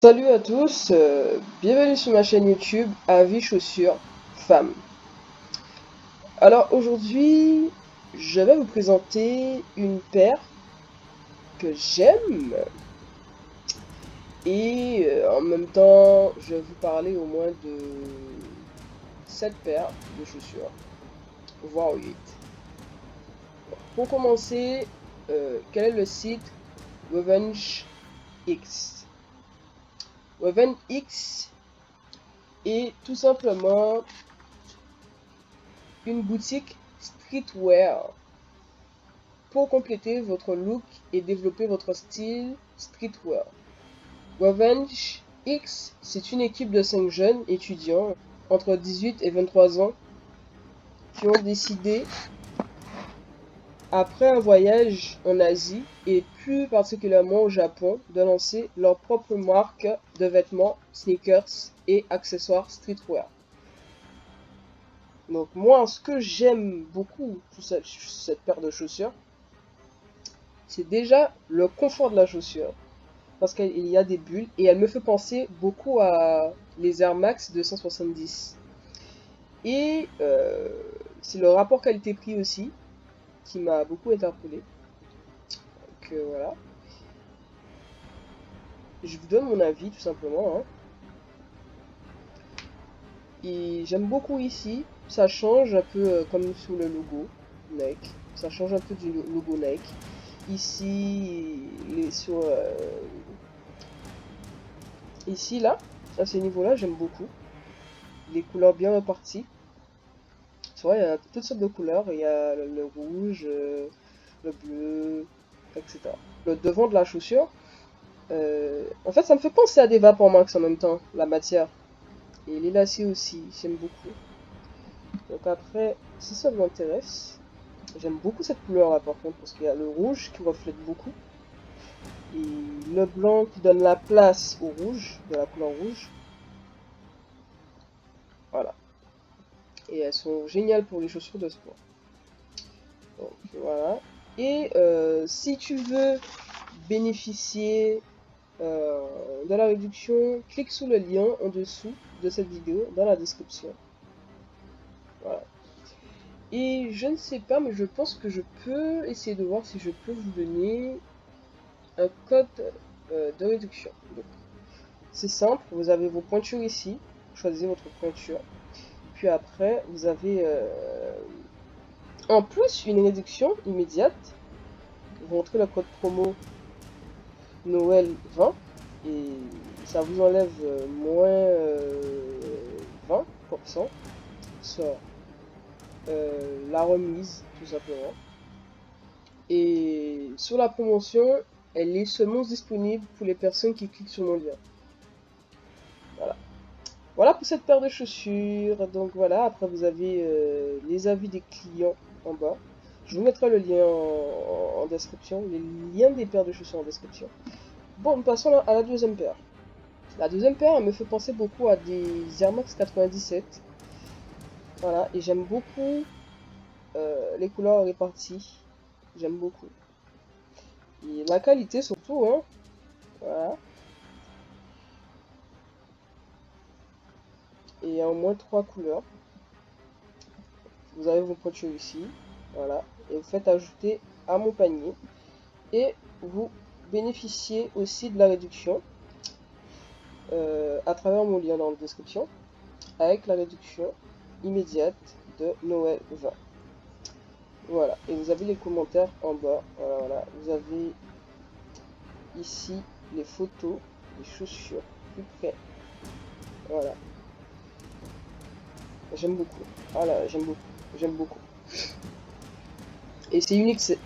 Salut à tous, bienvenue sur ma chaîne YouTube Avis Chaussures Femmes. Alors aujourd'hui, je vais vous présenter une paire que j'aime et en même temps, je vais vous parler au moins de cette paire de chaussures, voire 8. Pour commencer, quel est le site Revenge X? Revenge X est tout simplement une boutique streetwear pour compléter votre look et développer votre style streetwear. Revenge X, c'est une équipe de 5 jeunes étudiants entre 18 et 23 ans qui ont décidé, après un voyage en Asie et plus particulièrement au Japon, de lancer leur propre marque de vêtements, sneakers et accessoires streetwear. Donc moi, ce que j'aime beaucoup sur cette paire de chaussures, c'est déjà le confort de la chaussure. Parce qu'il y a des bulles et elle me fait penser beaucoup à les Air Max 270. Et c'est le rapport qualité-prix aussi qui m'a beaucoup interpellé. Donc voilà. Je vous donne mon avis tout simplement, hein. Et j'aime beaucoup ici. Ça change un peu comme sur le logo Nike. Ça change un peu du logo Nike. Ici, ici là, à ce niveau-là, j'aime beaucoup. Les couleurs bien réparties. Tu vois, il y a toutes sortes de couleurs. Il y a le rouge, le bleu, etc. Le devant de la chaussure, en fait, ça me fait penser à des Vapor Max en même temps, la matière. Et les lacets aussi, j'aime beaucoup. Donc après, si ça vous intéresse, j'aime beaucoup cette couleur là par contre, parce qu'il y a le rouge qui reflète beaucoup. Et le blanc qui donne la place au rouge, de la couleur rouge. Voilà. Et elles sont géniales pour les chaussures de sport. Donc voilà. Et si tu veux bénéficier de la réduction, clique sur le lien en dessous de cette vidéo dans la description. Voilà. Et je ne sais pas, mais je pense que je peux essayer de voir si je peux vous donner un code de réduction. C'est simple, vous avez vos pointures ici, choisissez votre pointure. Puis après, vous avez en plus une réduction immédiate. Vous entrez le code promo Noël 20 et ça vous enlève moins 20% sur la remise tout simplement. Et sur la promotion, elle est seulement disponible pour les personnes qui cliquent sur mon lien. Voilà. Voilà pour cette paire de chaussures. Donc voilà, après vous avez les avis des clients en bas. Je vous mettrai le lien en description, les liens des paires de chaussures en description. Bon, passons à la deuxième paire. La deuxième paire, elle me fait penser beaucoup à des Air Max 97. Voilà, et j'aime beaucoup les couleurs réparties. J'aime beaucoup. Et la qualité surtout, hein. Voilà. Et il y a au moins 3 couleurs. Vous avez vos pointures ici. Voilà. Et vous faites ajouter à mon panier. Et vous bénéficiez aussi de la réduction à travers mon lien dans la description. Avec la réduction immédiate de Noël 20. Voilà, et vous avez les commentaires en bas. Voilà, voilà. Vous avez ici les photos des chaussures plus près. Voilà, j'aime beaucoup. Voilà, j'aime beaucoup. J'aime beaucoup. Et c'est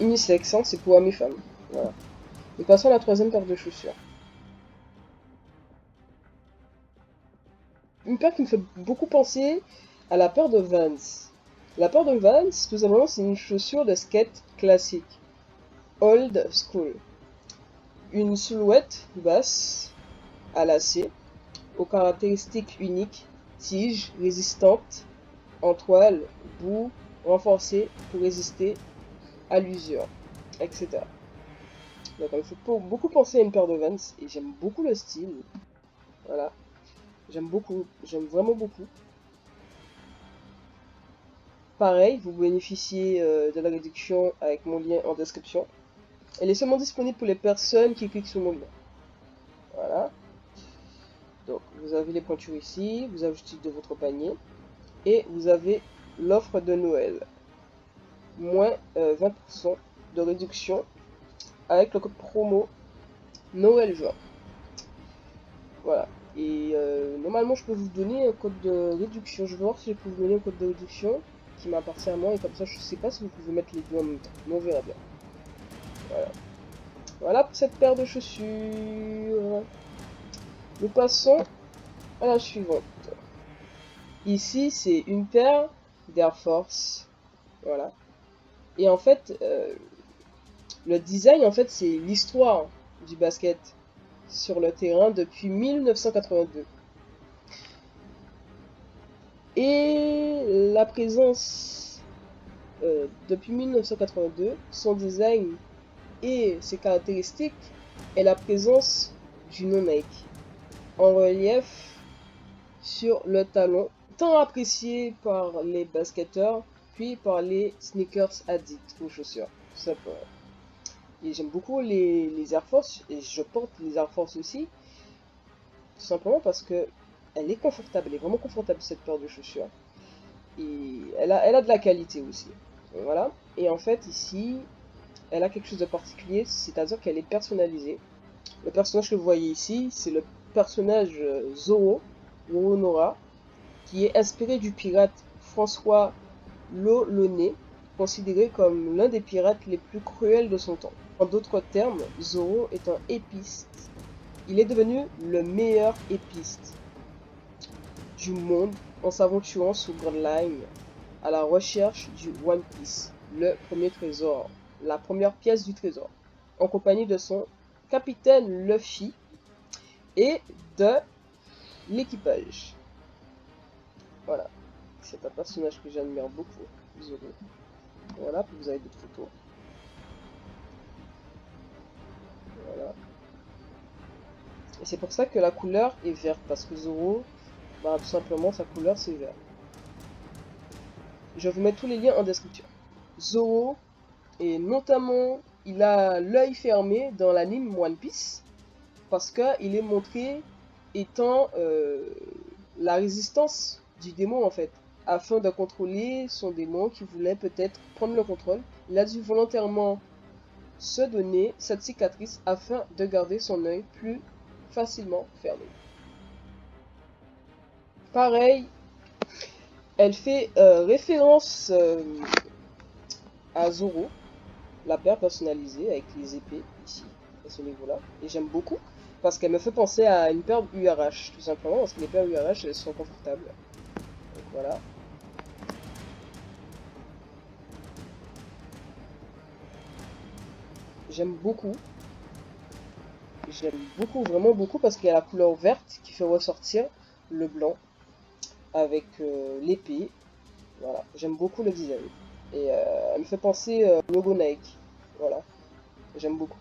unisexe, hein, c'est pour hommes et femmes. Voilà. Et passons à la troisième paire de chaussures. Une paire qui me fait beaucoup penser à la paire de Vans. La paire de Vans, tout simplement, c'est une chaussure de skate classique. Old school. Une silhouette basse à lacets, aux caractéristiques uniques, tige résistante, en toile, boue, renforcée pour résister à l'usure, etc. Donc, il me fait beaucoup penser à une paire de Vans et j'aime beaucoup le style. Voilà. J'aime beaucoup. J'aime vraiment beaucoup. Pareil, vous bénéficiez de la réduction avec mon lien en description. Elle est seulement disponible pour les personnes qui cliquent sur mon lien. Voilà. Donc, vous avez les pointures ici, vous ajoutez de votre panier. Et vous avez l'offre de Noël. Moins 20% de réduction avec le code promo Noël juin. Voilà. Et normalement, je peux vous donner un code de réduction. Je vais voir si je peux vous donner un code de réduction qui m'appartient à moi. Et comme ça, je sais pas si vous pouvez mettre les deux en même temps. Mais on verra bien. Voilà. Voilà pour cette paire de chaussures. Nous passons à la suivante. Ici, c'est une paire d'Air Force. Voilà. Et en fait, le design, en fait, c'est l'histoire du basket sur le terrain depuis 1982. Et la présence, depuis 1982, son design et ses caractéristiques est la présence du nom Nike en relief sur le talon, tant apprécié par les basketteurs, puis par les sneakers addicts aux chaussures, tout simplement. Et j'aime beaucoup les Air Force, et je porte les Air Force aussi, tout simplement parce que elle est confortable, elle est vraiment confortable cette paire de chaussures. Et elle a de la qualité aussi. Et voilà. Et en fait ici, elle a quelque chose de particulier, c'est-à-dire qu'elle est personnalisée. Le personnage que vous voyez ici, c'est le personnage Zoro Nora, qui est inspiré du pirate François L'Olonnais, considéré comme l'un des pirates les plus cruels de son temps. En d'autres termes, Zoro est un épiste. Il est devenu le meilleur épiste du monde en s'aventurant sur Grand Line à la recherche du One Piece, le premier trésor, la première pièce du trésor, en compagnie de son capitaine Luffy et de l'équipage. Voilà, c'est un personnage que j'admire beaucoup, Zoro. Voilà, puis vous avez d'autres photos. Voilà. Et c'est pour ça que la couleur est verte, parce que Zoro, bah, tout simplement, sa couleur c'est vert. Je vous mets tous les liens en description. Zoro, et notamment, il a l'œil fermé dans l'anime One Piece, parce qu'il est montré étant la résistance du démon en fait. Afin de contrôler son démon qui voulait peut-être prendre le contrôle, il a dû volontairement se donner cette cicatrice afin de garder son œil plus facilement fermé. Pareil, elle fait référence à Zoro, la paire personnalisée avec les épées ici, à ce niveau-là. Et j'aime beaucoup parce qu'elle me fait penser à une paire URH, tout simplement, parce que les paires URH, elles sont confortables. Donc voilà. J'aime beaucoup. J'aime beaucoup, vraiment beaucoup, parce qu'il y a la couleur verte qui fait ressortir le blanc avec l'épée. Voilà, j'aime beaucoup le design. Et elle me fait penser au logo Nike. Voilà, j'aime beaucoup.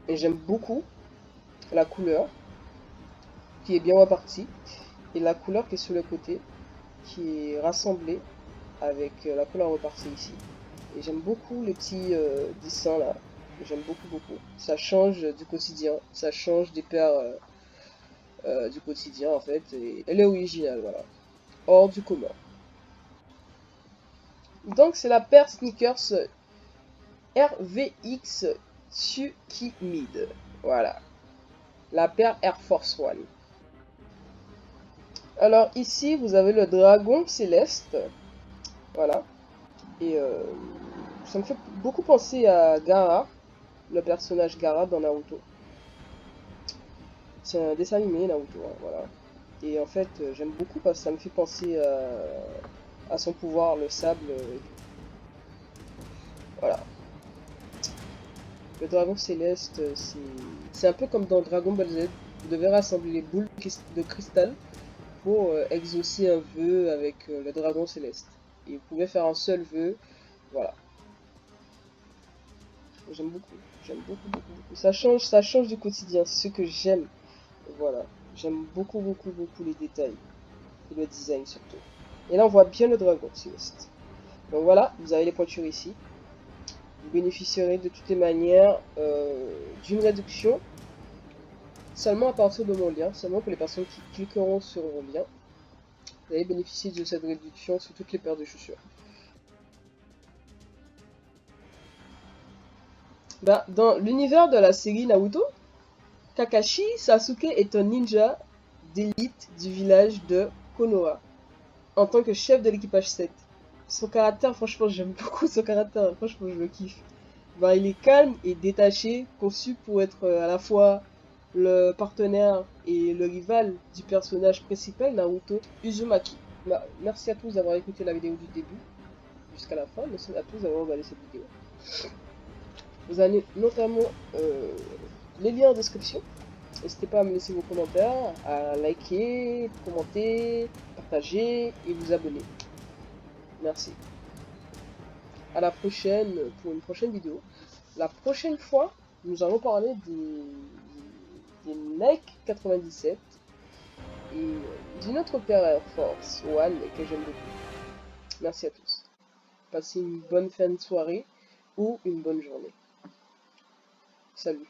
Et j'aime beaucoup la couleur qui est bien repartie et la couleur qui est sur le côté qui est rassemblée avec la couleur repartie ici. Et j'aime beaucoup les petits dessins là. J'aime beaucoup beaucoup. Ça change du quotidien. Ça change des paires du quotidien en fait. Et elle est originale, voilà. Hors du commun. Donc c'est la paire sneakers RVX Tsukimid. Voilà. La paire Air Force One. Alors ici vous avez le dragon céleste. Voilà. Et ça me fait beaucoup penser à Gaara, le personnage Gaara dans Naruto. C'est un dessin animé Naruto, hein, voilà. Et en fait, j'aime beaucoup parce que ça me fait penser à son pouvoir, le sable. Voilà. Le dragon céleste, c'est un peu comme dans Dragon Ball Z. Vous devez rassembler les boules de cristal pour exaucer un vœu avec le dragon céleste. Et vous pouvez faire un seul vœu. Voilà. J'aime beaucoup. J'aime beaucoup, beaucoup, beaucoup. Ça change du quotidien. C'est ce que j'aime. Voilà. J'aime beaucoup, beaucoup, beaucoup les détails. Et le design surtout. Et là, on voit bien le dragon, Céleste. Donc voilà, vous avez les pointures ici. Vous bénéficierez de toutes les manières d'une réduction seulement à partir de mon lien, seulement pour les personnes qui cliqueront sur mon lien. Vous allez bénéficier de cette réduction sur toutes les paires de chaussures. Bah, dans l'univers de la série Naruto, Kakashi Sasuke est un ninja d'élite du village de Konoha, en tant que chef de l'équipage 7. Son caractère, franchement, j'aime beaucoup son caractère, franchement, je le kiffe. Bah, il est calme et détaché, conçu pour être à la fois le partenaire et le rival du personnage principal, Naruto Uzumaki. Bah, merci à tous d'avoir écouté la vidéo du début jusqu'à la fin. Merci à tous d'avoir regardé cette vidéo. Vous avez notamment les liens en description. N'hésitez pas à me laisser vos commentaires, à liker, commenter, partager et vous abonner. Merci. À la prochaine pour une prochaine vidéo. La prochaine fois, nous allons parler des Nike 97 et d'une autre paire Air Force One que j'aime beaucoup. Merci à tous. Passez une bonne fin de soirée ou une bonne journée. Salut.